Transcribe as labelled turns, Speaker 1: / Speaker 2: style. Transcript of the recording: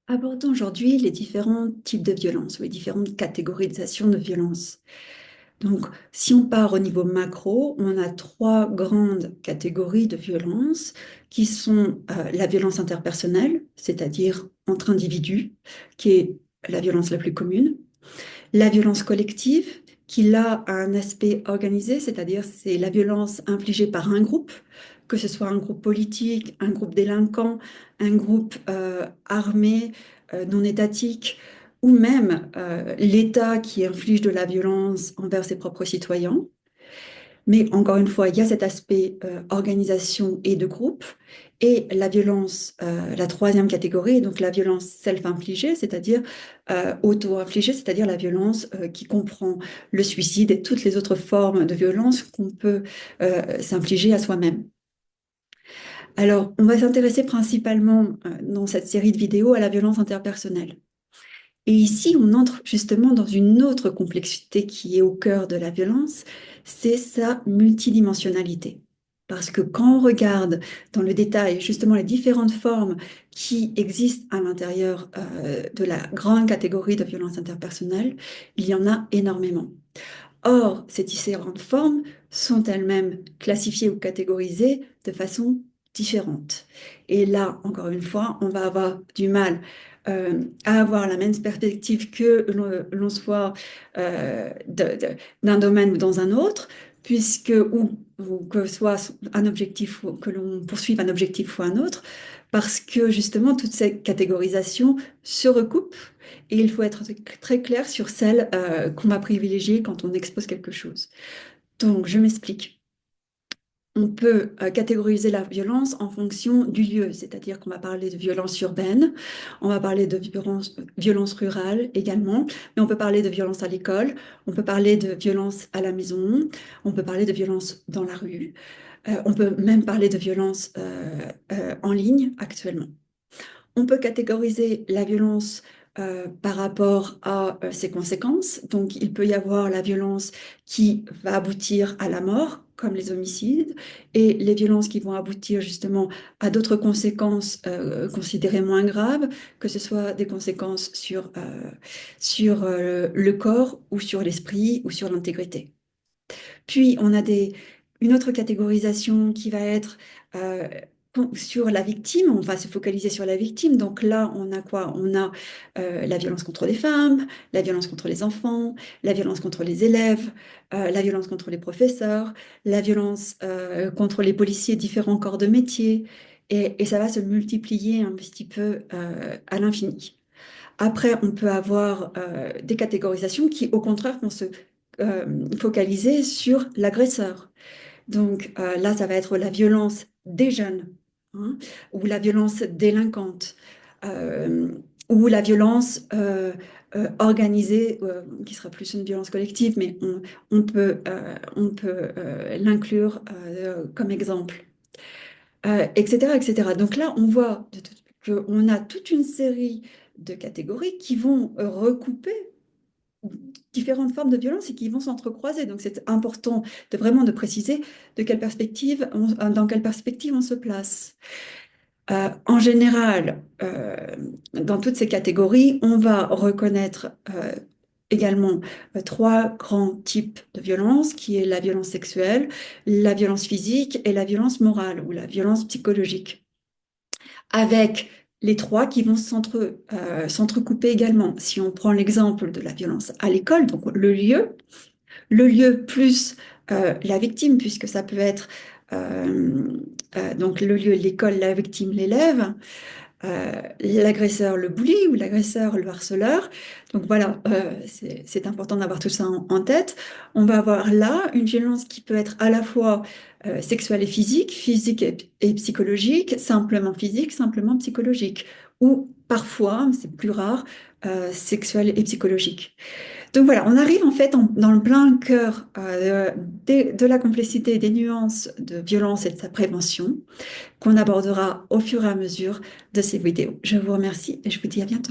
Speaker 1: Abordons aujourd'hui les différents types de violences ou les différentes catégorisations de violences. Donc, si on part au niveau macro, on a trois grandes catégories de violences qui sont la violence interpersonnelle, c'est-à-dire entre individus, qui est la violence la plus commune, la violence collective, qui là a un aspect organisé, c'est-à-dire c'est la violence infligée par un groupe, que ce soit un groupe politique, un groupe délinquant, un groupe armé, non étatique, ou même l'État qui inflige de la violence envers ses propres citoyens. Mais encore une fois, il y a cet aspect organisation et de groupe. Et la violence, la troisième catégorie, donc la violence self-infligée, c'est-à-dire auto-infligée, c'est-à-dire la violence qui comprend le suicide et toutes les autres formes de violence qu'on peut s'infliger à soi-même. Alors, on va s'intéresser principalement dans cette série de vidéos à la violence interpersonnelle. Et ici, on entre justement dans une autre complexité qui est au cœur de la violence, c'est sa multidimensionnalité. Parce que quand on regarde dans le détail justement les différentes formes qui existent à l'intérieur de la grande catégorie de violence interpersonnelle, il y en a énormément. Or, ces différentes formes sont elles-mêmes classifiées ou catégorisées de façon différente. Et là, encore une fois, on va avoir du mal à avoir la même perspective que l'on soit d'un domaine ou dans un autre, puisque ou que soit un objectif ou que l'on poursuive un objectif ou un autre, parce que justement toutes ces catégorisations se recoupent et il faut être très clair sur celle qu'on va privilégier quand on expose quelque chose. Donc, je m'explique. On peut catégoriser la violence en fonction du lieu, c'est-à-dire qu'on va parler de violence urbaine, on va parler de violence rurale également, mais on peut parler de violence à l'école, on peut parler de violence à la maison, on peut parler de violence dans la rue, on peut même parler de violence en ligne actuellement. On peut catégoriser la violence par rapport à ses conséquences. Donc, il peut y avoir la violence qui va aboutir à la mort, comme les homicides, et les violences qui vont aboutir justement à d'autres conséquences considérées moins graves, que ce soit des conséquences sur le corps ou sur l'esprit ou sur l'intégrité. Puis, on a une autre catégorisation qui va être euh, sur la victime. On va se focaliser sur la victime. Donc là, on a quoi? On a la violence contre les femmes, la violence contre les enfants, la violence contre les élèves, la violence contre les professeurs, la violence contre les policiers, différents corps de métier. Et ça va se multiplier un petit peu à l'infini. Après, on peut avoir des catégorisations qui, au contraire, vont se focaliser sur l'agresseur. Donc là, ça va être la violence des jeunes, hein, ou la violence délinquante, euh, ou la violence organisée, qui sera plus une violence collective, mais on peut l'inclure comme exemple, etc., etc. Donc là, on voit qu'on a toute une série de catégories qui vont recouper différentes formes de violence et qui vont s'entrecroiser. Donc c'est important de vraiment de préciser dans quelle perspective on se place. En général, dans toutes ces catégories, on va reconnaître également trois grands types de violence, qui est la violence sexuelle, la violence physique et la violence morale ou la violence psychologique, avec les trois qui vont s'entrecouper également. Si on prend l'exemple de la violence à l'école, donc le lieu plus la victime, puisque ça peut être donc le lieu, l'école, la victime, l'élève, l'agresseur, le bully ou l'agresseur, le harceleur. Donc voilà, c'est important d'avoir tout ça en tête. On va avoir là une violence qui peut être à la fois sexuelle et physique et psychologique, simplement physique, simplement psychologique, ou parfois, c'est plus rare, sexuelle et psychologique. Donc voilà, on arrive en fait dans le plein cœur de la complexité des nuances de violence et de sa prévention qu'on abordera au fur et à mesure de ces vidéos. Je vous remercie et je vous dis à bientôt.